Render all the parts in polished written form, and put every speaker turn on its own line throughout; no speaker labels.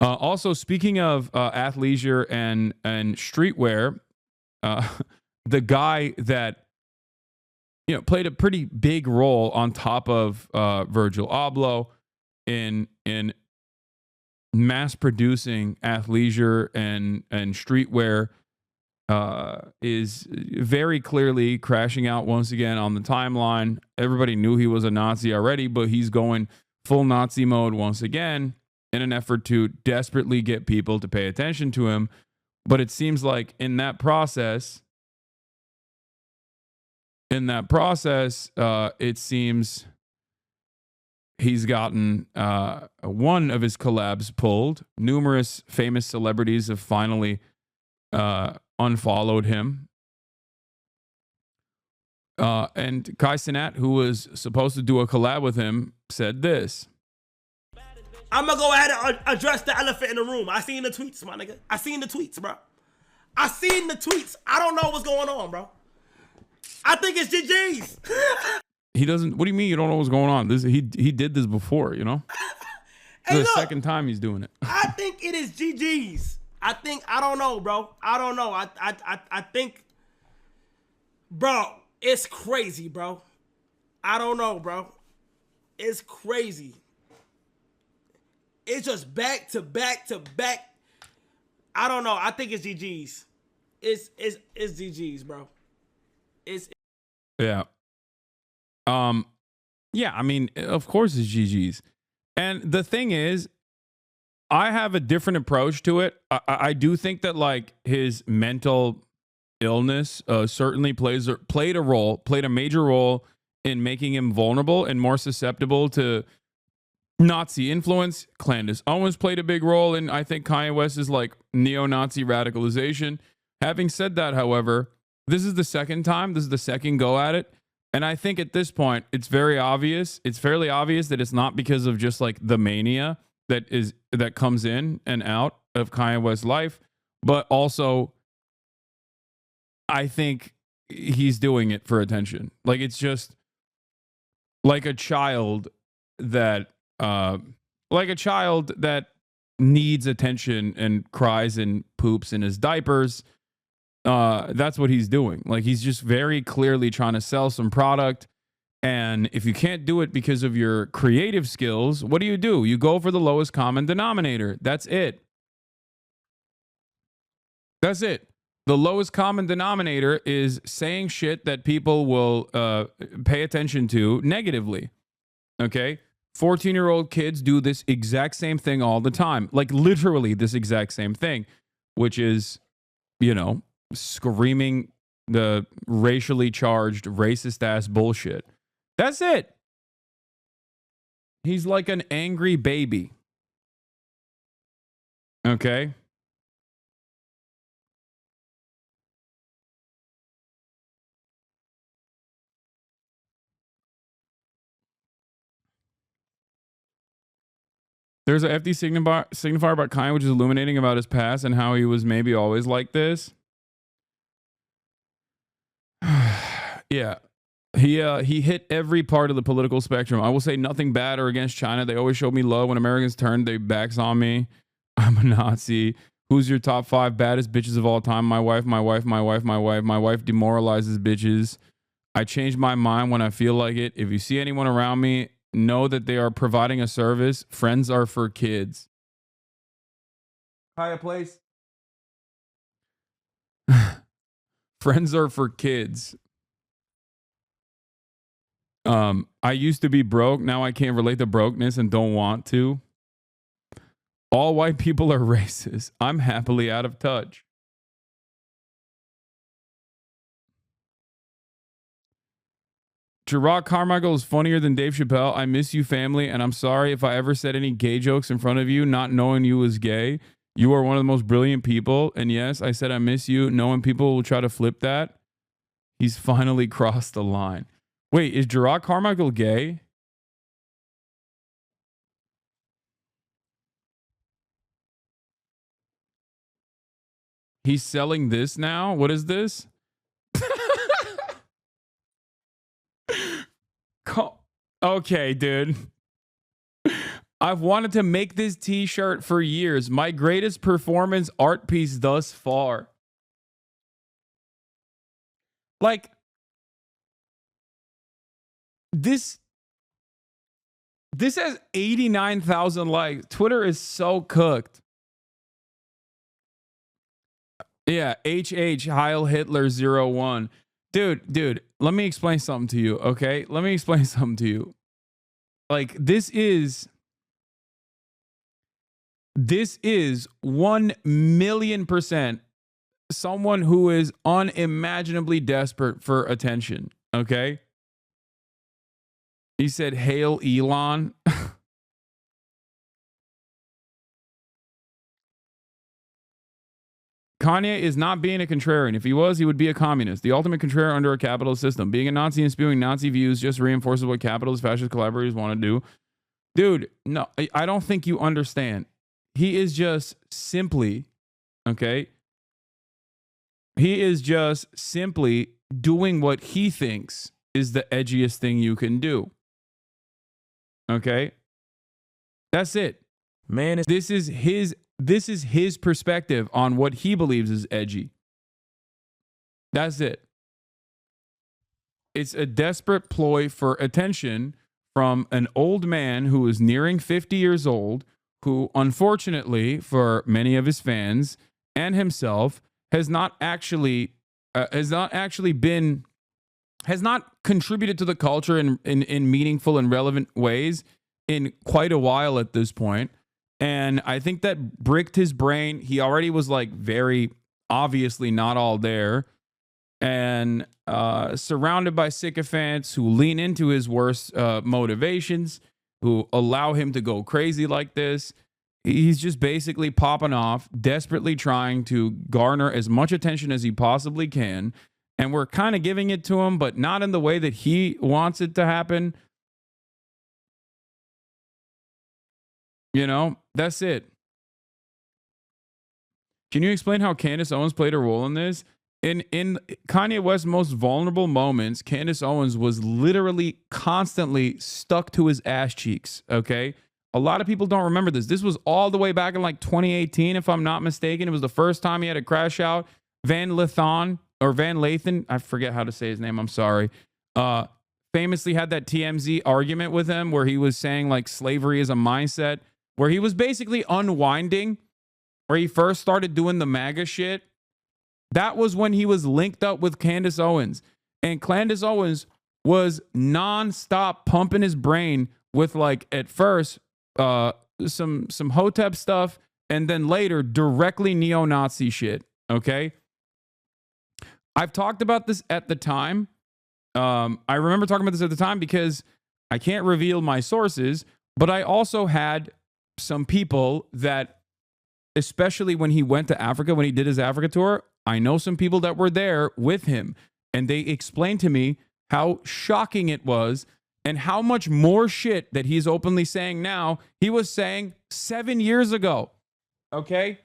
Also, speaking of athleisure and streetwear, uh, the guy that played a pretty big role on top of Virgil Abloh in mass producing athleisure and streetwear is very clearly crashing out once again on the timeline. Everybody knew he was a Nazi already, but he's going full Nazi mode once again in an effort to desperately get people to pay attention to him. But it seems like in that process, it seems he's gotten one of his collabs pulled. Numerous famous celebrities have finally unfollowed him. And Kai Cenat, who was supposed to do a collab with him, said this.
I'm gonna go ahead and address the elephant in the room. I seen the tweets, my nigga. I seen the tweets, bro. I seen the tweets. I don't know what's going on, bro. I think it's GG's.
He doesn't. What do you mean you don't know what's going on? He did this before, you know.
Hey,
this is the second time he's doing it.
I think it is GG's. I don't know, bro. I don't know. I think, bro, it's crazy, bro. I don't know, bro. It's crazy. It's just back to back to back. I don't know. I think it's GG's. It's GG's, bro.
Yeah. Yeah, I mean, of course it's GG's. And the thing is, I have a different approach to it. I do think that like his mental illness certainly played a major role in making him vulnerable and more susceptible to Nazi influence. Candace Owens played a big role in, I think, Kanye West's like neo-Nazi radicalization. Having said that, however, this is the second time. This is the second go at it. And I think at this point, it's fairly obvious that it's not because of just like the mania that comes in and out of Kanye West's life, but also I think he's doing it for attention. Like it's just like a child that needs attention and cries and poops in his diapers. That's what he's doing. Like he's just very clearly trying to sell some product. And if you can't do it because of your creative skills, what do? You go for the lowest common denominator. That's it. That's it. The lowest common denominator is saying shit that people will pay attention to negatively. Okay? 14-year-old kids do this exact same thing all the time. Like literally this exact same thing, which is, screaming the racially charged, racist ass bullshit. That's it. He's like an angry baby. Okay? There's a FD signifier about Kanye, which is illuminating about his past and how he was maybe always like this. Yeah. He hit every part of the political spectrum. I will say nothing bad or against China. They always showed me love. When Americans turned their backs on me, I'm a Nazi. Who's your top 5 baddest bitches of all time? My wife, my wife, my wife, my wife. My wife demoralizes bitches. I change my mind when I feel like it. If you see anyone around me, know that they are providing a service. Friends are for kids. Higher place. Friends are for kids. I used to be broke. Now I can't relate to brokenness and don't want to. All white people are racist. I'm happily out of touch. Gerard Carmichael is funnier than Dave Chappelle. I miss you, family, and I'm sorry if I ever said any gay jokes in front of you, not knowing you was gay. You are one of the most brilliant people. And yes, I said I miss you, knowing people will try to flip that. He's finally crossed the line. Wait, is Gerard Carmichael gay? He's selling this now? What is this? Okay, dude. I've wanted to make this t-shirt for years. My greatest performance art piece thus far. Like, this has 89,000 likes. Twitter is so cooked. Yeah, HH Heil Hitler 01. Dude, let me explain something to you, okay? Let me explain something to you. Like, this is 1,000,000% someone who is unimaginably desperate for attention, okay? He said, "Hail Elon." Kanye is not being a contrarian. If he was, he would be a communist. The ultimate contrarian under a capitalist system. Being a Nazi and spewing Nazi views just reinforces what capitalist fascist collaborators want to do. Dude, no, I don't think you understand. He is just simply, okay? He is just simply doing what he thinks is the edgiest thing you can do. Okay? That's it.
Man,
this is his perspective on what he believes is edgy. That's it. It's a desperate ploy for attention from an old man who is nearing 50 years old, who, unfortunately, for many of his fans and himself, has not contributed to the culture in meaningful and relevant ways in quite a while at this point. And I think that bricked his brain. He already was like very obviously not all there, and surrounded by sycophants who lean into his worst motivations, who allow him to go crazy like this. He's just basically popping off, desperately trying to garner as much attention as he possibly can. And we're kind of giving it to him, but not in the way that he wants it to happen. You know, that's it. Can you explain how Candace Owens played a role in this? In Kanye West's most vulnerable moments, Candace Owens was literally constantly stuck to his ass cheeks, okay? A lot of people don't remember this. This was all the way back in like 2018, if I'm not mistaken. It was the first time he had a crash out. Van Lathan, I forget how to say his name, I'm sorry. Famously had that TMZ argument with him where he was saying like slavery is a mindset, where he was basically unwinding, where he first started doing the MAGA shit. That was when he was linked up with Candace Owens. And Candace Owens was nonstop pumping his brain with, like, at first, some Hotep stuff, and then later directly neo-Nazi shit. Okay? I've talked about this at the time. I remember talking about this at the time because I can't reveal my sources, but I also had some people that, especially when he went to Africa, when he did his Africa tour, I know some people that were there with him, and they explained to me how shocking it was and how much more shit that he's openly saying now he was saying 7 years ago. Okay?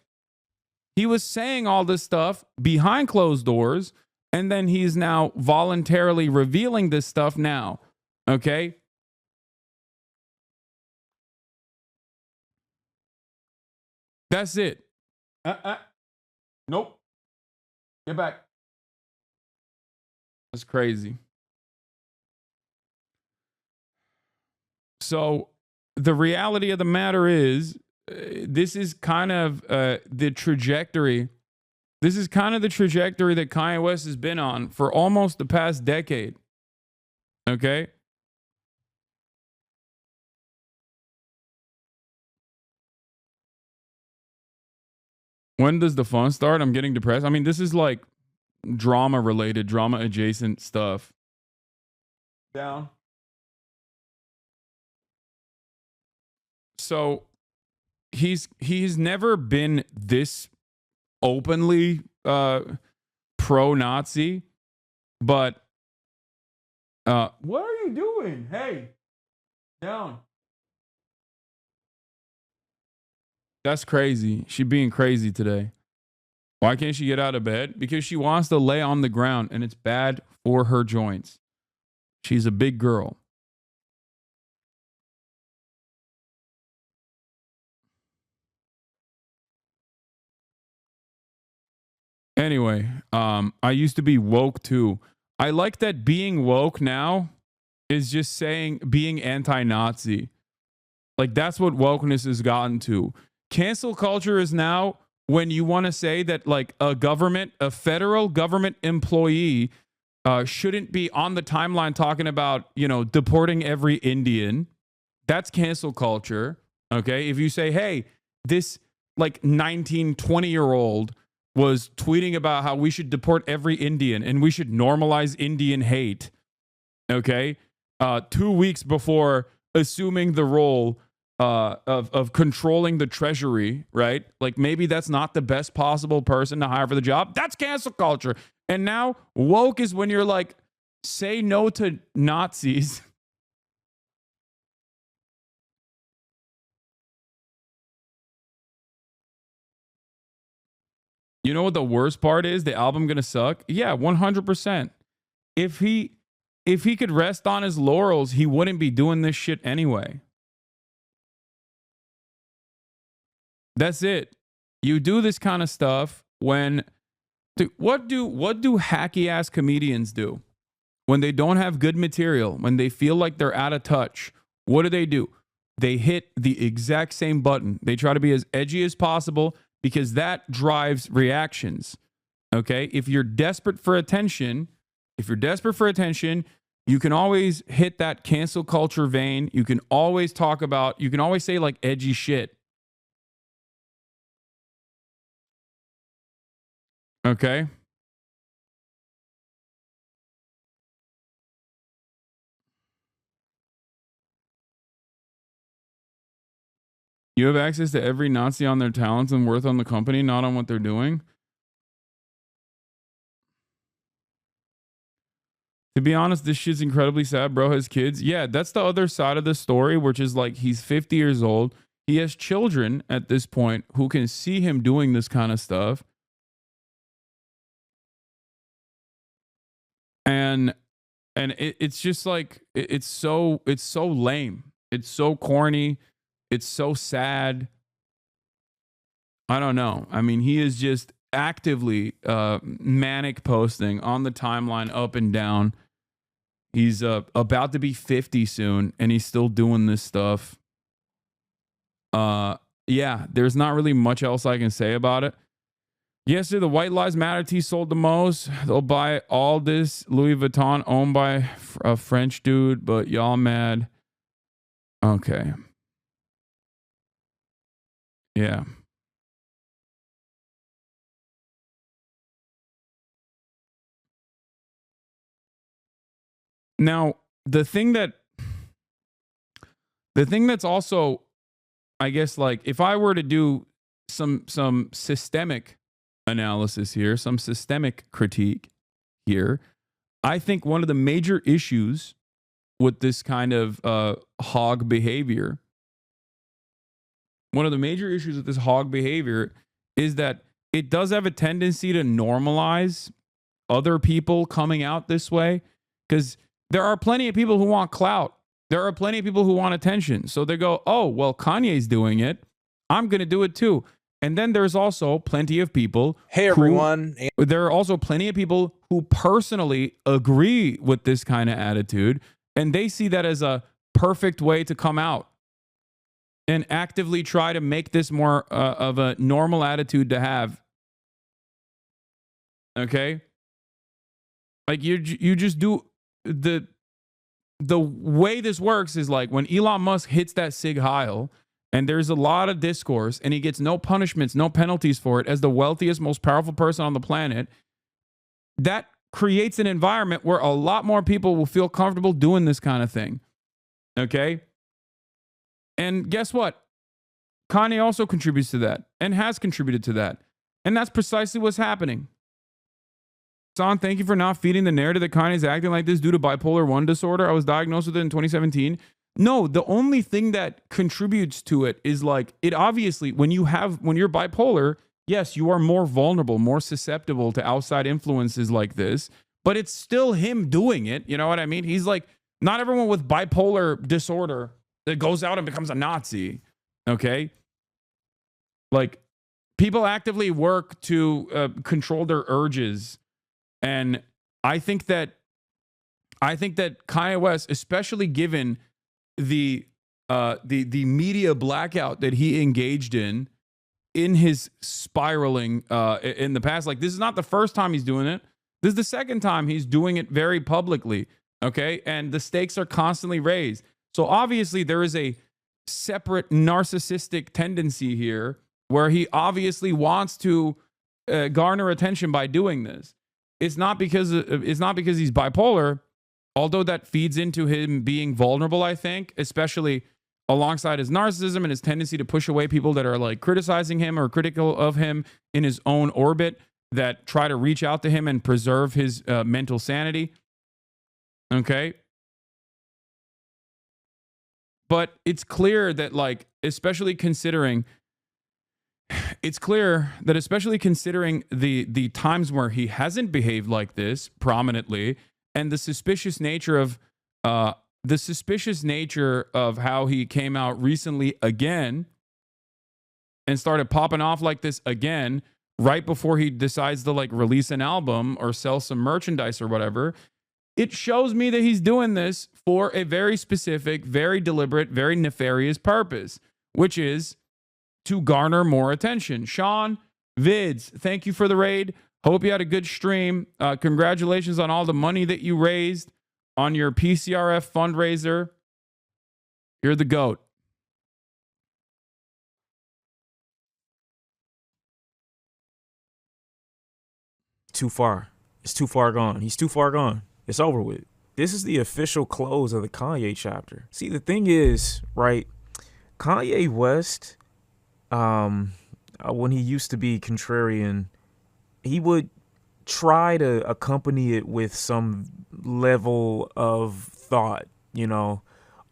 He was saying all this stuff behind closed doors, and then he's now voluntarily revealing this stuff now. Okay? That's it. Nope. Get back. That's crazy. So the reality of the matter is, this is kind of the trajectory. This is kind of the trajectory that Kanye West has been on for almost the past decade. Okay? When does the fun start? I'm getting depressed. I mean, this is like drama related, drama adjacent stuff. Down. So he's never been this openly pro-Nazi, but what are you doing? Hey, down. That's crazy. She being crazy today. Why can't she get out of bed? Because she wants to lay on the ground and it's bad for her joints. She's a big girl. Anyway, I used to be woke too. I like that being woke now is just saying being anti-Nazi. Like that's what wokeness has gotten to. Cancel culture is now when you want to say that like a federal government employee shouldn't be on the timeline talking about, deporting every Indian. That's cancel culture. Okay. If you say, hey, this like 19, 20-year-old was tweeting about how we should deport every Indian and we should normalize Indian hate. Okay. 2 weeks before assuming the role of controlling the treasury, right? Like maybe that's not the best possible person to hire for the job. That's cancel culture. And now woke is when you're like, say no to Nazis. You know what the worst part is? The album gonna suck? Yeah, 100%. If he could rest on his laurels, he wouldn't be doing this shit anyway. That's it. You do this kind of stuff when what do hacky ass comedians do? When they don't have good material, when they feel like they're out of touch, what do? They hit the exact same button. They try to be as edgy as possible because that drives reactions. Okay? If you're desperate for attention, you can always hit that cancel culture vein. You can always say like edgy shit. Okay? You have access to every Nazi on their talents and worth on the company, not on what they're doing. To be honest, this shit's incredibly sad. Bro has kids. Yeah, that's the other side of the story, which is like he's 50 years old. He has children at this point who can see him doing this kind of stuff. And it's just like it's so lame. It's so corny. It's so sad. I don't know. I mean, he is just actively manic posting on the timeline up and down. He's about to be 50 soon, and he's still doing this stuff. Yeah, there's not really much else I can say about it. Yesterday, the White Lives Matter tee sold the most. They'll buy all this Louis Vuitton owned by a French dude, but y'all mad. Okay. Yeah. Now, the thing that's also, I guess, like if I were to do some systemic analysis here, some systemic critique here, I think one of the major issues with this kind of hog behavior, is that it does have a tendency to normalize other people coming out this way, because there are plenty of people who want clout. There are plenty of people who want attention. So they go, oh, well, Kanye's doing it. I'm going to do it too. And then there's also plenty of people.
Hey, everyone.
There are also plenty of people who personally agree with this kind of attitude. And they see that as a perfect way to come out and actively try to make this more of a normal attitude to have. Okay? Like you just do the way this works is like when Elon Musk hits that Sig Heil and there's a lot of discourse and he gets no punishments, no penalties for it as the wealthiest, most powerful person on the planet, that creates an environment where a lot more people will feel comfortable doing this kind of thing. Okay? And guess what? Kanye also contributes to that and has contributed to that. And that's precisely what's happening. Son, thank you for not feeding the narrative that Kanye's acting like this due to bipolar 1 disorder. I was diagnosed with it in 2017. No, the only thing that contributes to it is like, it obviously, when you're bipolar, yes, you are more vulnerable, more susceptible to outside influences like this, but it's still him doing it. You know what I mean? He's like, not everyone with bipolar disorder that goes out and becomes a Nazi. Okay? Like, people actively work to control their urges, and I think that Kanye West, especially given the media blackout that he engaged in his spiraling in the past, like, this is not the first time he's doing it. This is the second time he's doing it very publicly. Okay, and the stakes are constantly raised. So obviously there is a separate narcissistic tendency here where he obviously wants to garner attention by doing this. It's not because he's bipolar, although that feeds into him being vulnerable, I think, especially alongside his narcissism and his tendency to push away people that are like criticizing him or critical of him in his own orbit, that try to reach out to him and preserve his mental sanity. Okay. But it's clear that, like, especially considering the times where he hasn't behaved like this prominently, and the suspicious nature of how he came out recently again and started popping off like this again right before he decides to like release an album or sell some merchandise or whatever. It shows me that he's doing this for a very specific, very deliberate, very nefarious purpose, which is to garner more attention. Sean Vids, thank you for the raid. Hope you had a good stream. Congratulations on all the money that you raised on your PCRF fundraiser. You're the GOAT.
Too far. It's too far gone. He's too far gone. It's over with. This is the official close of the Kanye chapter. See, the thing is, right, Kanye West, when he used to be contrarian, he would try to accompany it with some level of thought, you know.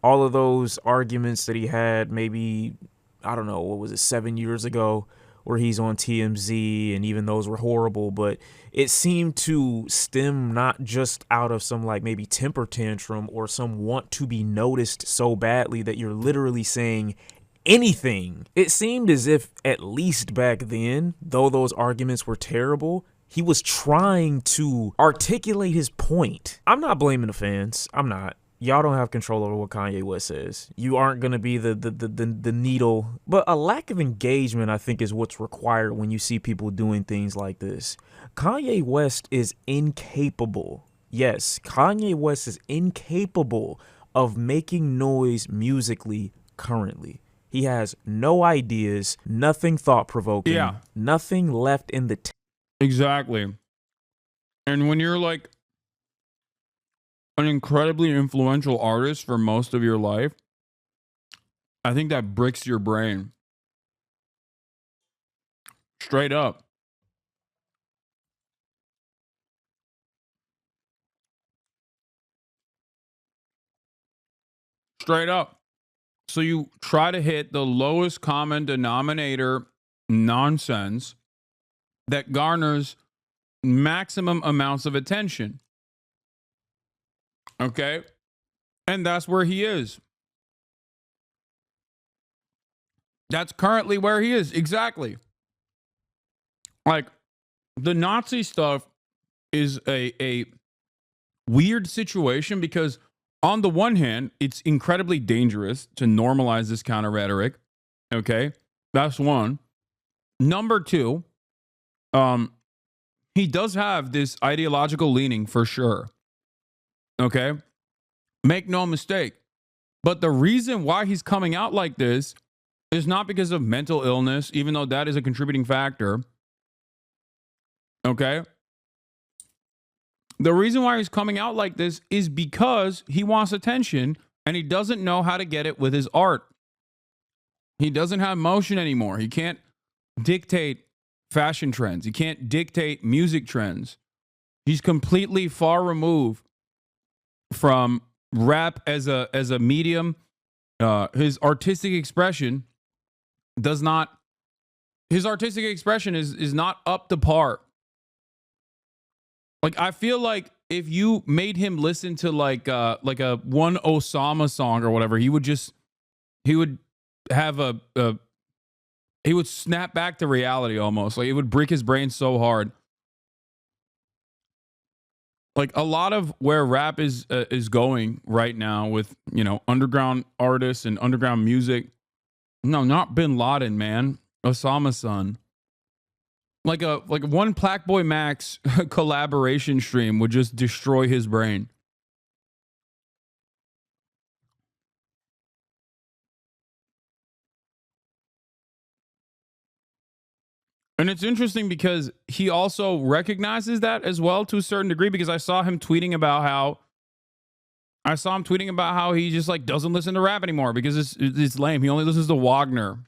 All of those arguments that he had maybe, I don't know, what was it, 7 years ago, where he's on TMZ, and even those were horrible, but it seemed to stem not just out of some like maybe temper tantrum or some want to be noticed so badly that you're literally saying anything. It seemed as if, at least back then, though those arguments were terrible, he was trying to articulate his point. I'm not blaming the fans. I'm not. Y'all don't have control over what Kanye West says. You aren't going to be the needle. But a lack of engagement, I think, is what's required when you see people doing things like this. Kanye West is incapable. Yes, Kanye West is incapable of making noise musically currently. He has no ideas, nothing thought-provoking, nothing left in the
Exactly. And when you're like an incredibly influential artist for most of your life, I think that bricks your brain. Straight up. Straight up. So you try to hit the lowest common denominator nonsense that garners maximum amounts of attention. Okay? And that's where he is. That's currently where he is. Exactly. Like, the Nazi stuff is a weird situation because, on the one hand, it's incredibly dangerous to normalize this kind of rhetoric. Okay? That's one. Number two, he does have this ideological leaning for sure. Okay? Make no mistake. But the reason why he's coming out like this is not because of mental illness, even though that is a contributing factor. Okay? The reason why he's coming out like this is because he wants attention and he doesn't know how to get it with his art. He doesn't have motion anymore. He can't dictate fashion trends. He can't dictate music trends. He's completely far removed from rap as a medium. His artistic expression is not up to par. Like, I feel like if you made him listen to like a one Osama song or whatever, he would have he would snap back to reality almost. Like it would break his brain so hard. Like a lot of where rap is going right now with, you know, underground artists and underground music. No, not Bin Laden, man. Osama's son. Like one Black Boy Max collaboration stream would just destroy his brain. And it's interesting because he also recognizes that as well to a certain degree, because I saw him tweeting about how he just like doesn't listen to rap anymore because it's lame. He only listens to Wagner.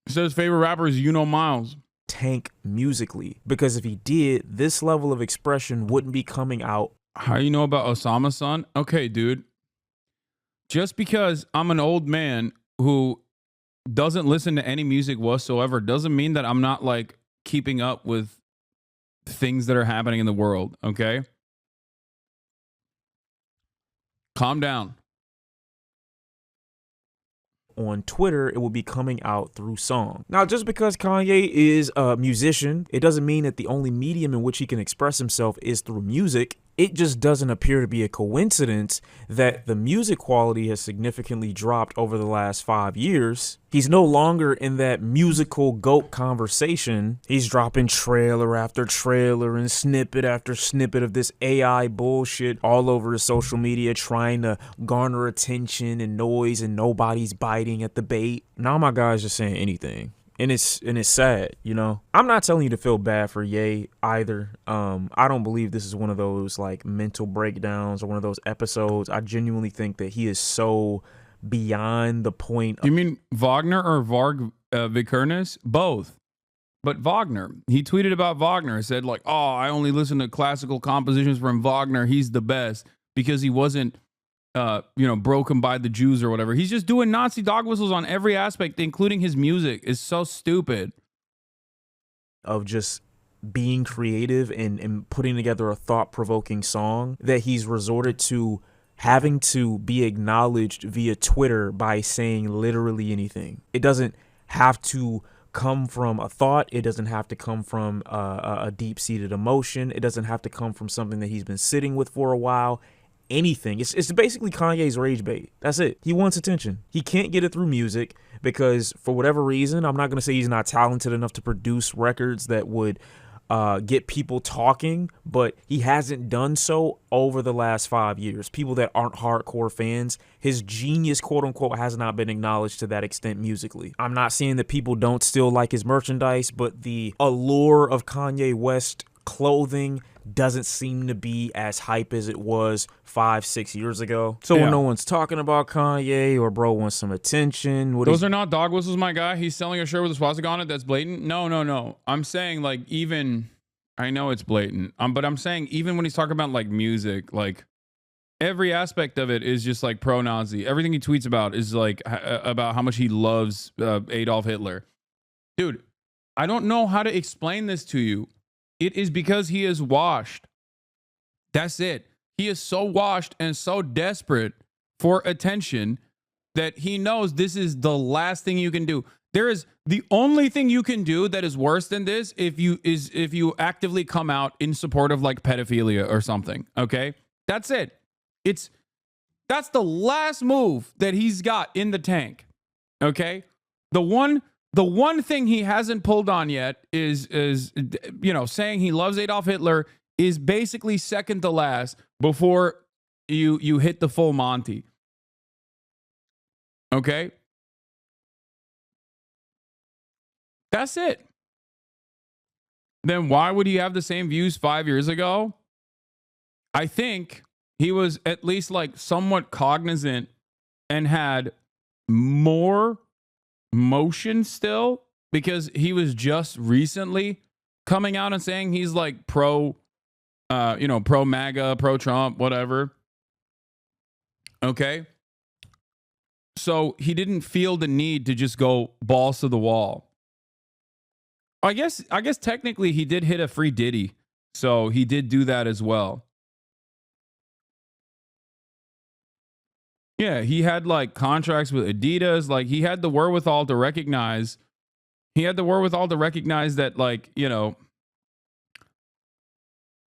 He says his favorite rapper is Miles.
Tank musically, because if he did, this level of expression wouldn't be coming out.
How you know about Osama's son? Okay, dude. Just because I'm an old man who doesn't listen to any music whatsoever doesn't mean that I'm not like keeping up with things that are happening in the world, okay? Calm down.
On Twitter, it will be coming out through song. Now, just because Kanye is a musician, it doesn't mean that the only medium in which he can express himself is through music. It just doesn't appear to be a coincidence that the music quality has significantly dropped over the last 5 years. He's no longer in that musical GOAT conversation. He's dropping trailer after trailer and snippet after snippet of this AI bullshit all over his social media, trying to garner attention and noise, and nobody's biting at the bait. Now my guy's just saying anything. And it's sad, you know. I'm not telling you to feel bad for Ye either. I don't believe this is one of those like mental breakdowns or one of those episodes. I genuinely think that he is so beyond the point.
You mean Wagner or Vikernes? Both. But Wagner, he tweeted about Wagner. He said like, oh, I only listen to classical compositions from Wagner. He's the best because he wasn't broken by the Jews or whatever. He's just doing Nazi dog whistles on every aspect, including his music. It's so stupid.
Of just being creative and putting together a thought-provoking song that he's resorted to having to be acknowledged via Twitter by saying literally anything. It doesn't have to come from a thought. It doesn't have to come from a deep-seated emotion. It doesn't have to come from something that he's been sitting with for a while. Anything. It's basically Kanye's rage bait. That's it. He wants attention. He can't get it through music because for whatever reason, I'm not going to say he's not talented enough to produce records that would get people talking, but he hasn't done so over the last 5 years. People that aren't hardcore fans, his genius, quote unquote, has not been acknowledged to that extent musically. I'm not saying that people don't still like his merchandise, but the allure of Kanye West clothing doesn't seem to be as hype as it was 5-6 years ago. So when no one's talking about Kanye or bro wants some attention,
those are not dog whistles, my guy. He's selling a shirt with a swastika on it. That's blatant. No. I'm saying like even I know it's blatant. But I'm saying even when he's talking about like music, like every aspect of it is just like pro-Nazi. Everything he tweets about is like about how much he loves Adolf Hitler. Dude, I don't know how to explain this to you. It is because he is washed. That's it. He is so washed and so desperate for attention that he knows this is the last thing you can do. There is the only thing you can do that is worse than this if you actively come out in support of like pedophilia or something. Okay? That's it. That's the last move that he's got in the tank. Okay? The one thing he hasn't pulled on yet is saying he loves Adolf Hitler is basically second to last before you hit the full Monty. Okay? That's it. Then why would he have the same views 5 years ago? I think he was at least like somewhat cognizant and had more motion still because he was just recently coming out and saying he's like pro MAGA, pro Trump, whatever. Okay. So he didn't feel the need to just go balls to the wall. I guess technically he did hit a free Diddy. So he did do that as well. Yeah, he had like contracts with Adidas. Like he had the wherewithal to recognize. He had the wherewithal to recognize that, like, you know,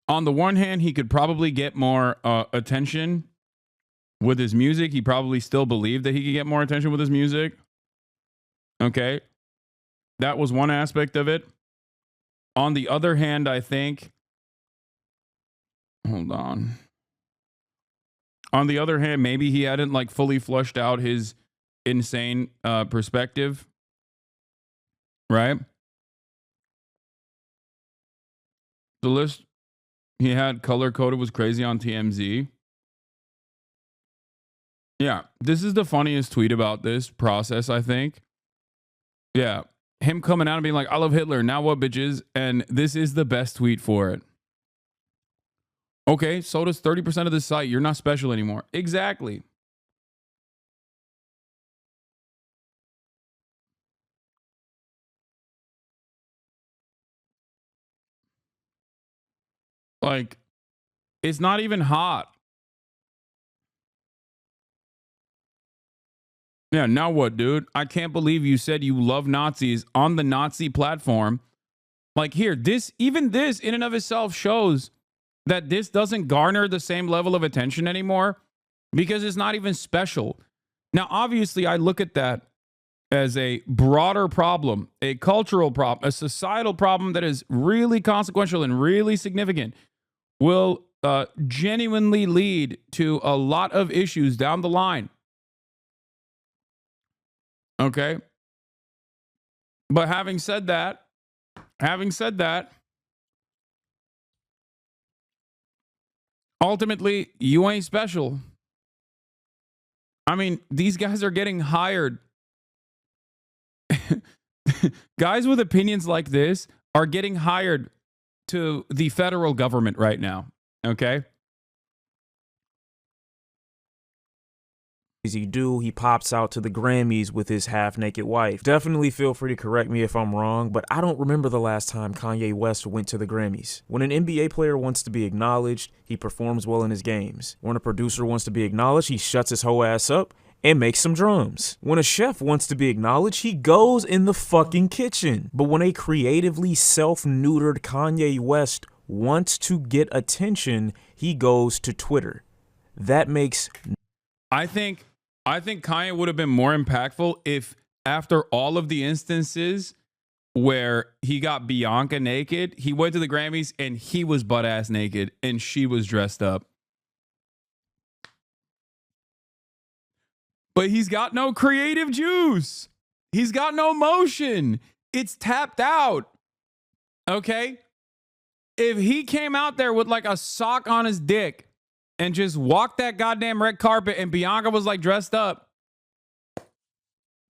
on the one hand, he could probably get more attention with his music. He probably still believed that he could get more attention with his music. Okay. That was one aspect of it. On the other hand, I think, hold on. On the other hand, maybe he hadn't like fully flushed out his insane perspective. Right? The list he had color coded was crazy on TMZ. Yeah, this is the funniest tweet about this process, I think. Yeah, him coming out and being like, I love Hitler, now what, bitches? And this is the best tweet for it. Okay, so does 30% of the site. You're not special anymore. Exactly. Like, it's not even hot. Yeah, now what, dude? I can't believe you said you love Nazis on the Nazi platform. Like, here, even this in and of itself shows that this doesn't garner the same level of attention anymore because it's not even special. Now, obviously, I look at that as a broader problem, a cultural problem, a societal problem that is really consequential and really significant, will genuinely lead to a lot of issues down the line. Okay. But having said that, ultimately, you ain't special. I mean, these guys are getting hired. Guys with opinions like this are getting hired to the federal government right now. Okay.
He pops out to the Grammys with his half-naked wife. Definitely feel free to correct me if I'm wrong, but I don't remember the last time Kanye West went to the Grammys. When an NBA player wants to be acknowledged, he performs well in his games. When a producer wants to be acknowledged, he shuts his whole ass up and makes some drums. When a chef wants to be acknowledged, he goes in the fucking kitchen. But when a creatively self-neutered Kanye West wants to get attention, he goes to Twitter. That makes...
I think Kanye would have been more impactful if, after all of the instances where he got Bianca naked, he went to the Grammys and he was butt ass naked and she was dressed up. But he's got no creative juice. He's got no motion. It's tapped out. Okay? If he came out there with like a sock on his dick and just walked that goddamn red carpet and Bianca was like dressed up,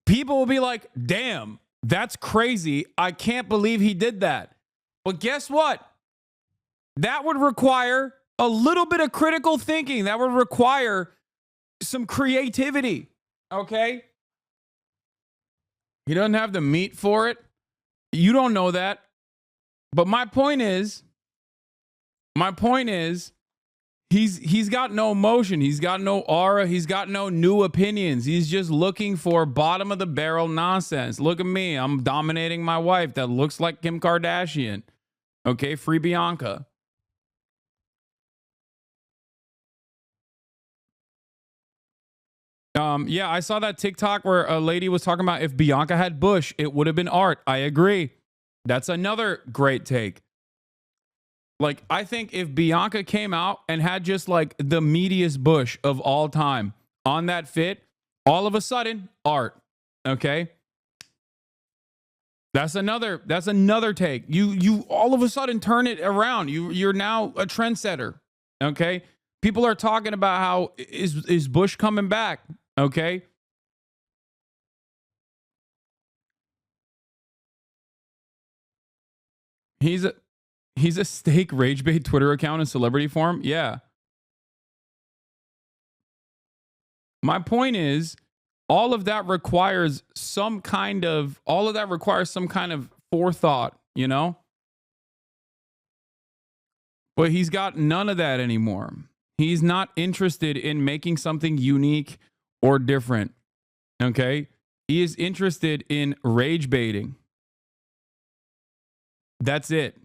people will be like, damn, that's crazy. I can't believe he did that. But guess what? That would require a little bit of critical thinking. That would require some creativity. Okay? He doesn't have the meat for it. You don't know that. But my point is, he's got no emotion. He's got no aura. He's got no new opinions. He's just looking for bottom of the barrel nonsense. Look at me. I'm dominating my wife that looks like Kim Kardashian. Okay, free Bianca. Yeah, I saw that TikTok where a lady was talking about if Bianca had bush, it would have been art. I agree. That's another great take. Like, I think if Bianca came out and had just like the meatiest bush of all time on that fit, all of a sudden, art. Okay. That's another take. You all of a sudden turn it around. You're now a trendsetter. Okay. People are talking about how is Bush coming back? Okay. He's a steak rage bait Twitter account and celebrity form. Yeah. My point is, all of that requires some kind of forethought, you know? But he's got none of that anymore. He's not interested in making something unique or different. Okay? He is interested in rage baiting. That's it.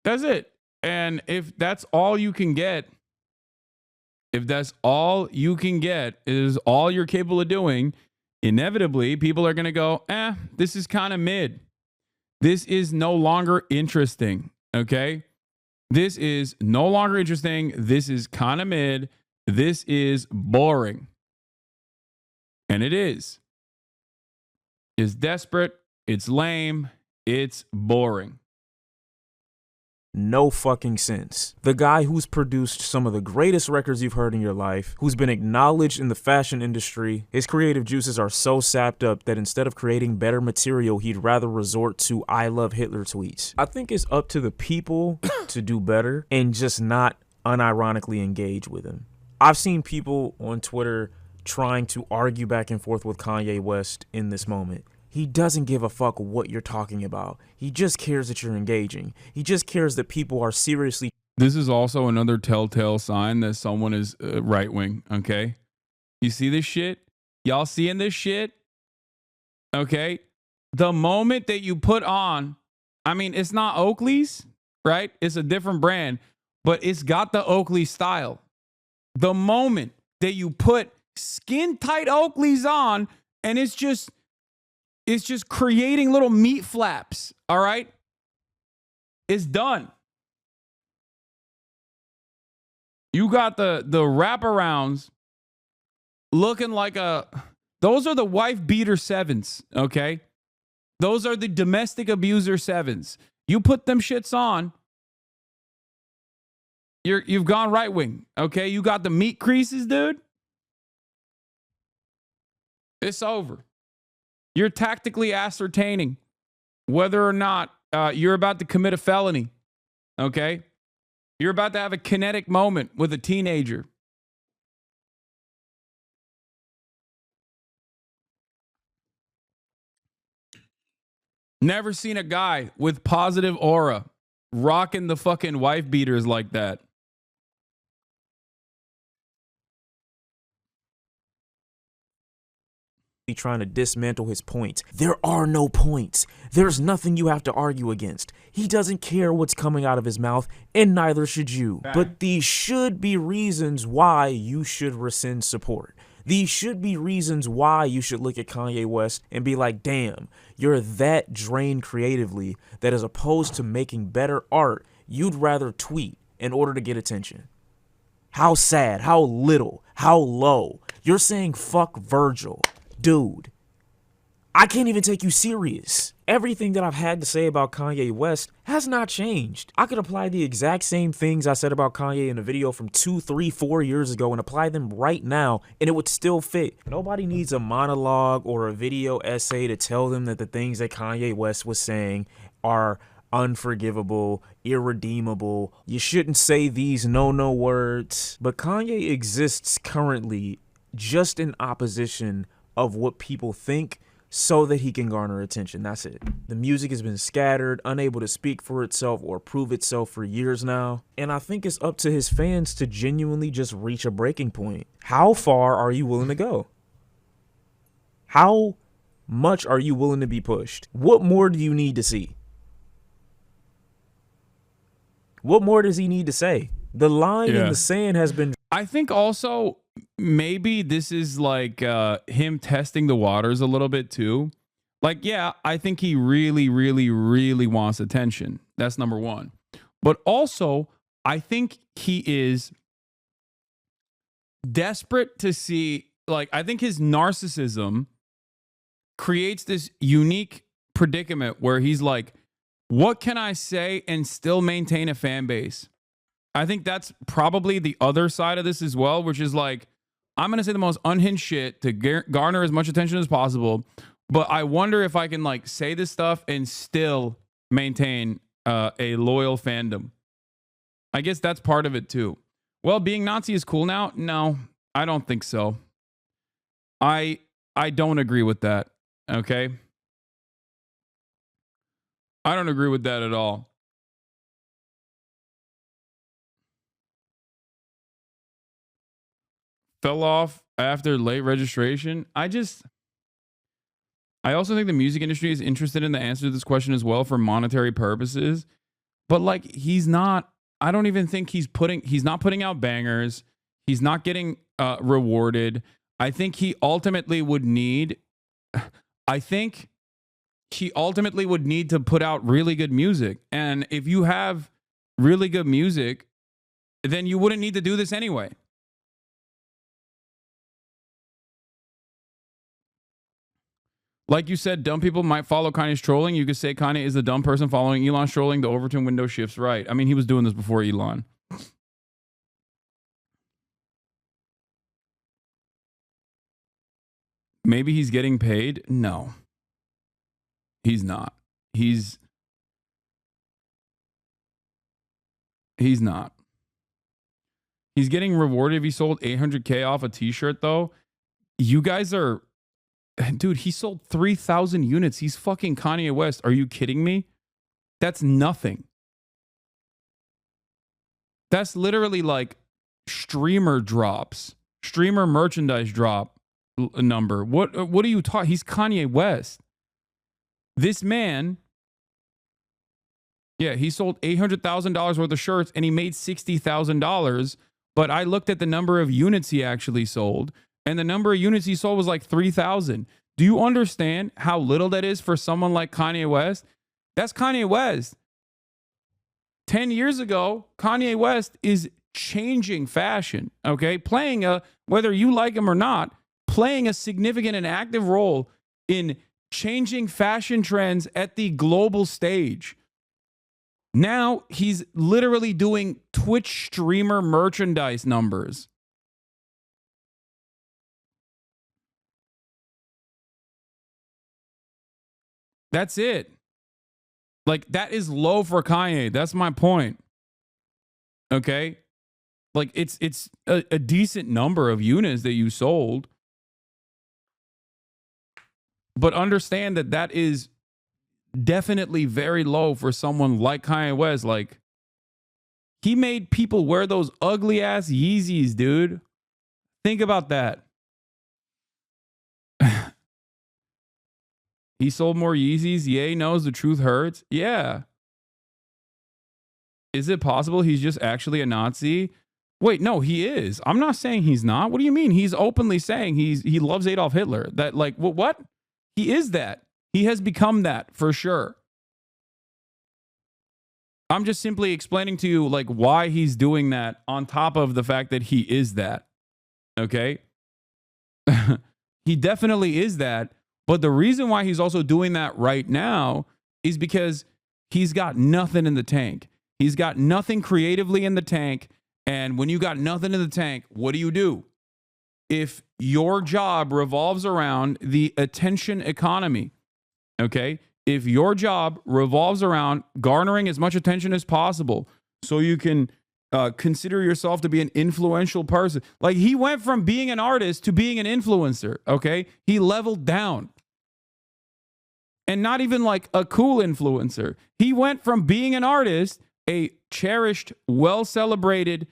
That's it. And if that's all you can get, if that's all you can get is all you're capable of doing, inevitably people are going to go, this is kind of mid. This is no longer interesting. Okay? This is no longer interesting. This is kind of mid. This is boring. And it is. It's desperate. It's lame. It's boring.
No fucking sense. The guy who's produced some of the greatest records you've heard in your life, who's been acknowledged in the fashion industry, his creative juices are so sapped up that instead of creating better material, he'd rather resort to I love Hitler tweets. I think it's up to the people to do better and just not unironically engage with him. I've seen people on Twitter trying to argue back and forth with Kanye West in this moment. He doesn't give a fuck what you're talking about. He just cares that you're engaging. He just cares that people are seriously.
This is also another telltale sign that someone is right-wing, okay? You see this shit? Y'all seeing this shit? Okay? The moment that you put on, I mean, it's not Oakley's, right? It's a different brand, but it's got the Oakley style. The moment that you put skin-tight Oakleys on, and it's just creating little meat flaps, all right? It's done. You got the wraparounds looking like those are the wife beater sevens, okay? Those are the domestic abuser sevens. You put them shits on, you've gone right wing, okay? You got the meat creases, dude. It's over. You're tactically ascertaining whether or not you're about to commit a felony, okay? You're about to have a kinetic moment with a teenager. Never seen a guy with positive aura rocking the fucking wife beaters like that.
Trying to dismantle his points. There are no points. There's nothing you have to argue against. He doesn't care what's coming out of his mouth, and neither should you. But these should be reasons why you should rescind support. These should be reasons why you should look at Kanye West and be like, damn, you're that drained creatively that as opposed to making better art, you'd rather tweet in order to get attention. How sad, how little, how low. You're saying fuck Virgil. Dude, I can't even take you serious. Everything that I've had to say about Kanye West has not changed. I could apply the exact same things I said about Kanye in a video from 2, 3, 4 years ago and apply them right now, and it would still fit. Nobody needs a monologue or a video essay to tell them that the things that Kanye West was saying are unforgivable, irredeemable. You shouldn't say these no words. But Kanye exists currently just in opposition of what people think so that he can garner attention. That's it. The music has been scattered, unable to speak for itself or prove itself for years now. And I think it's up to his fans to genuinely just reach a breaking point. How far are you willing to go? How much are you willing to be pushed? What more do you need to see? What more does he need to say? The line in the sand has been...
I think also maybe this is like him testing the waters a little bit too. Like, yeah, I think he really, really, really wants attention. That's number one. But also, I think he is desperate to see, like, I think his narcissism creates this unique predicament where he's like, what can I say and still maintain a fan base? I think that's probably the other side of this as well, which is like, I'm going to say the most unhinged shit to garner as much attention as possible. But I wonder if I can like say this stuff and still maintain a loyal fandom. I guess that's part of it too. Well, being Nazi is cool now? No, I don't think so. I don't agree with that. Okay. I don't agree with that at all. fell off after late registration. I also think the music industry is interested in the answer to this question as well for monetary purposes. But like, he's not, I don't even think he's not putting out bangers. He's not getting rewarded. I think he ultimately would need to put out really good music. And if you have really good music, then you wouldn't need to do this anyway. Like you said, dumb people might follow Kanye's trolling. You could say Kanye is the dumb person following Elon's trolling. The Overton window shifts right. I mean, he was doing this before Elon. Maybe he's getting paid. No, he's not. He's not. He's getting rewarded if he sold 800K off a t-shirt, though. You guys are... Dude, he sold 3,000 units. He's fucking Kanye West. Are you kidding me? That's nothing. That's literally like streamer drops. Streamer merchandise drop number. What are you talking? He's Kanye West. This man... Yeah, he sold $800,000 worth of shirts and he made $60,000. But I looked at the number of units he actually sold, and the number of units he sold was like 3,000. Do you understand how little that is for someone like Kanye West? That's Kanye West. 10 years ago, Kanye West is changing fashion, okay? Whether you like him or not, playing a significant and active role in changing fashion trends at the global stage. Now he's literally doing Twitch streamer merchandise numbers. That's it. Like, that is low for Kanye. That's my point. Okay? Like, it's a decent number of units that you sold. But understand that is definitely very low for someone like Kanye West. Like, he made people wear those ugly ass Yeezys, dude. Think about that. He sold more Yeezys. Ye knows the truth hurts. Yeah. Is it possible he's just actually a Nazi? Wait, no, he is. I'm not saying he's not. What do you mean? He's openly saying he loves Adolf Hitler. That, like, what? He is that. He has become that for sure. I'm just simply explaining to you like why he's doing that on top of the fact that he is that. Okay? He definitely is that. But the reason why he's also doing that right now is because he's got nothing in the tank. He's got nothing creatively in the tank. And when you got nothing in the tank, what do? If your job revolves around the attention economy, okay? If your job revolves around garnering as much attention as possible so you can consider yourself to be an influential person. Like, he went from being an artist to being an influencer, okay? He leveled down. And not even like a cool influencer. He went from being an artist, a cherished, well-celebrated,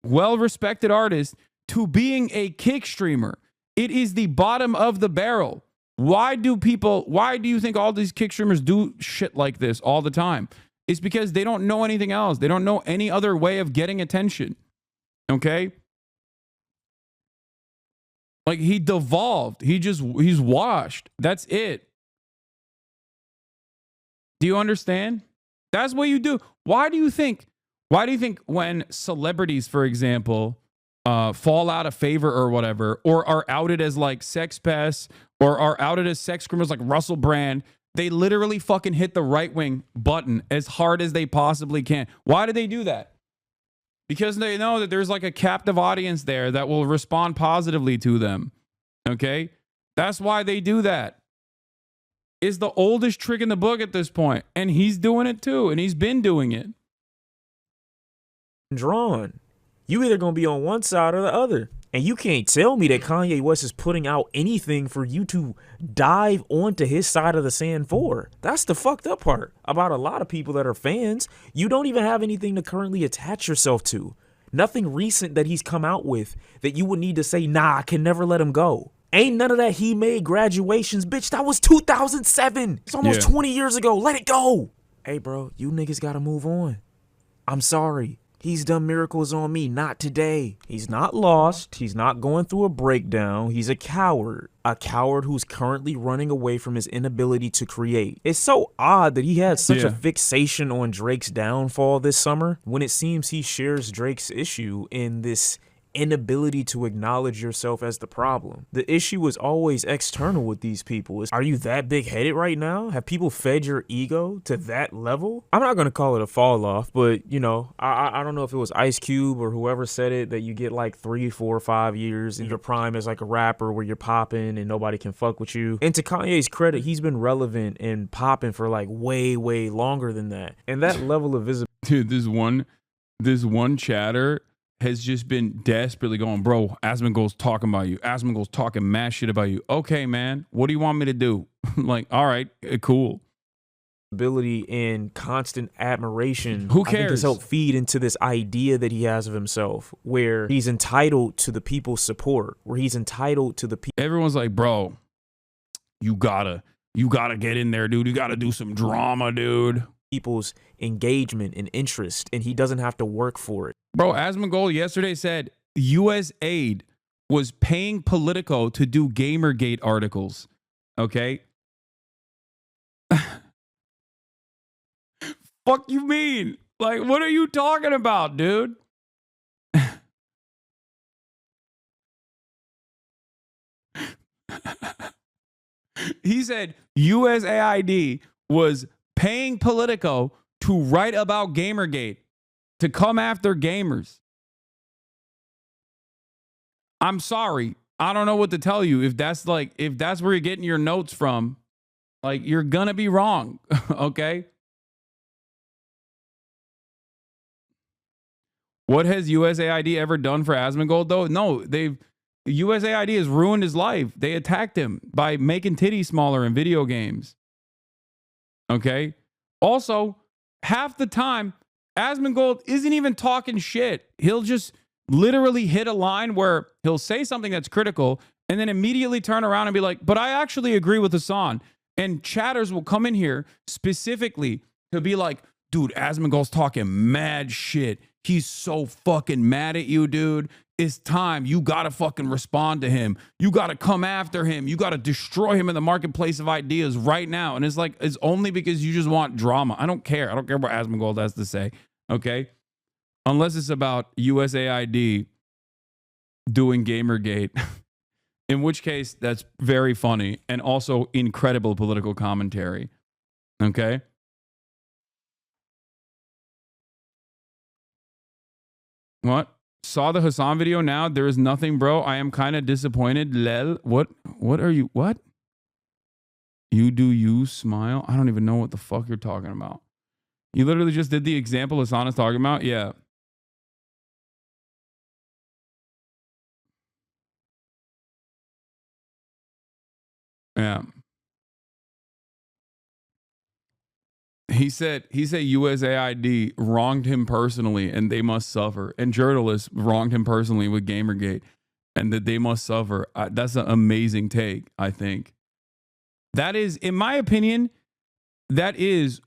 well-respected artist, to being a kick streamer. It is the bottom of the barrel. Why do you think all these kick streamers do shit like this all the time? It's because they don't know anything else. They don't know any other way of getting attention. Okay? Like, he devolved. He's washed. That's it. Do you understand? That's what you do. Why do you think when celebrities, for example, fall out of favor or whatever, or are outed as like sex pests, or are outed as sex criminals like Russell Brand, they literally fucking hit the right wing button as hard as they possibly can? Why do they do that? Because they know that there's like a captive audience there that will respond positively to them. Okay? That's why they do that. It's the oldest trick in the book at this point. And he's doing it too. And he's been doing it.
Drawn. You either gonna be on one side or the other. And you can't tell me that Kanye West is putting out anything for you to dive onto his side of the sand for. That's the fucked up part about a lot of people that are fans. You don't even have anything to currently attach yourself to. Nothing recent that he's come out with that you would need to say, nah, I can never let him go. Ain't none of that he made graduations, bitch. That was 2007. It's almost 20 years ago. Let it go. Hey, bro, you niggas gotta move on. I'm sorry. He's done miracles on me, not today. He's not lost. He's not going through a breakdown. He's a coward. A coward who's currently running away from his inability to create. It's so odd that he had such a fixation on Drake's downfall this summer when it seems he shares Drake's issue in this inability to acknowledge yourself as the problem. The issue is always external with these people. Are you that big-headed right now? Have people fed your ego to that level? I'm not gonna call it a fall off, but you know, I don't know if it was Ice Cube or whoever said it, that you get like 3, 4, 5 years in your prime as like a rapper where you're popping and nobody can fuck with you. And to Kanye's credit, he's been relevant and popping for like way longer than that. And that level of visibility.
Dude, this one chatter has just been desperately going, bro, Asmongold's talking about you. Asmongold's talking mad shit about you. Okay, man, what do you want me to do? Like, all right, cool.
Ability and constant admiration.
Who cares?
I think has helped feed into this idea that he has of himself, where he's entitled to the people's support, where he's entitled to the people.
Everyone's like, bro, you gotta get in there, dude. You gotta do some drama, dude.
People's engagement and interest, and he doesn't have to work for it.
Bro, Asmongold yesterday said U.S. aid was paying Politico to do Gamergate articles. Okay? Fuck you mean? Like, what are you talking about, dude? He said USAID was paying Politico to write about Gamergate, to come after gamers. I'm sorry. I don't know what to tell you. If that's where you're getting your notes from, like, you're gonna be wrong. Okay? What has USAID ever done for Asmongold though? No, USAID has ruined his life. They attacked him by making titties smaller in video games. Okay? Also, half the time, Asmongold isn't even talking shit. He'll just literally hit a line where he'll say something that's critical and then immediately turn around and be like, but I actually agree with Hasan. And chatters will come in here specifically to be like, dude, Asmongold's talking mad shit. He's so fucking mad at you, dude. It's time. You gotta fucking respond to him. You gotta come after him. You gotta destroy him in the marketplace of ideas right now. And it's like, it's only because you just want drama. I don't care. I don't care what Asmongold has to say. Okay? Unless it's about USAID doing Gamergate. In which case, that's very funny and also incredible political commentary. Okay? What? Saw the Hasan video now? There is nothing, bro. I am kind of disappointed. Lel. What are you? What? You do you smile? I don't even know what the fuck you're talking about. You literally just did the example Hasan is talking about? Yeah. Yeah. He said USAID wronged him personally and they must suffer. And journalists wronged him personally with Gamergate and that they must suffer. That's an amazing take, I think. That is, in my opinion, that is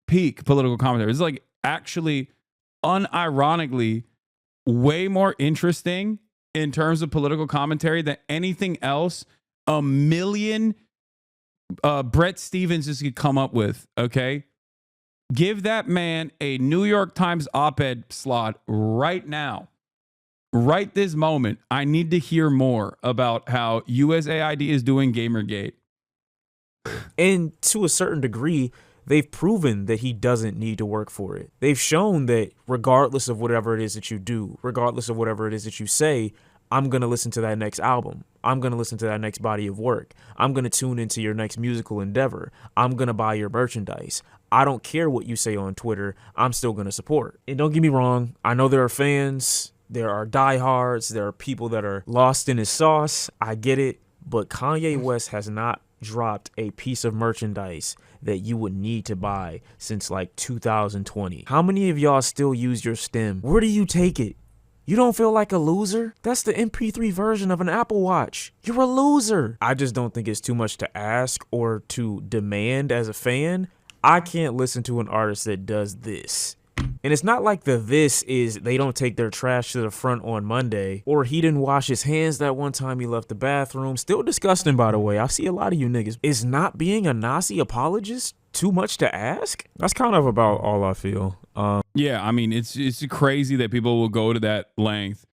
peak political commentary. It's like actually unironically way more interesting in terms of political commentary than anything else a million Brett Stevens just could come up with. Okay, give that man a New York Times op-ed slot right now, right this moment. I need to hear more about how USAID is doing Gamergate.
And to a certain degree, they've proven that he doesn't need to work for it. They've shown that regardless of whatever it is that you do, regardless of whatever it is that you say, I'm going to listen to that next album. I'm going to listen to that next body of work. I'm going to tune into your next musical endeavor. I'm going to buy your merchandise. I don't care what you say on Twitter. I'm still going to support. And don't get me wrong. I know there are fans. There are diehards. There are people that are lost in his sauce. I get it. But Kanye West has not dropped a piece of merchandise that you would need to buy since like 2020. How many of y'all still use your stem? Where do you take it? You don't feel like a loser? That's the MP3 version of an Apple Watch. You're a loser. I just don't think it's too much to ask or to demand as a fan. I can't listen to an artist that does this. And it's not like this is they don't take their trash to the front on Monday, or he didn't wash his hands that one time he left the bathroom. Still disgusting, by the way. I see a lot of you niggas. Is not being a Nazi apologist too much to ask? That's kind of about all I feel.
Yeah, I mean, it's crazy that people will go to that length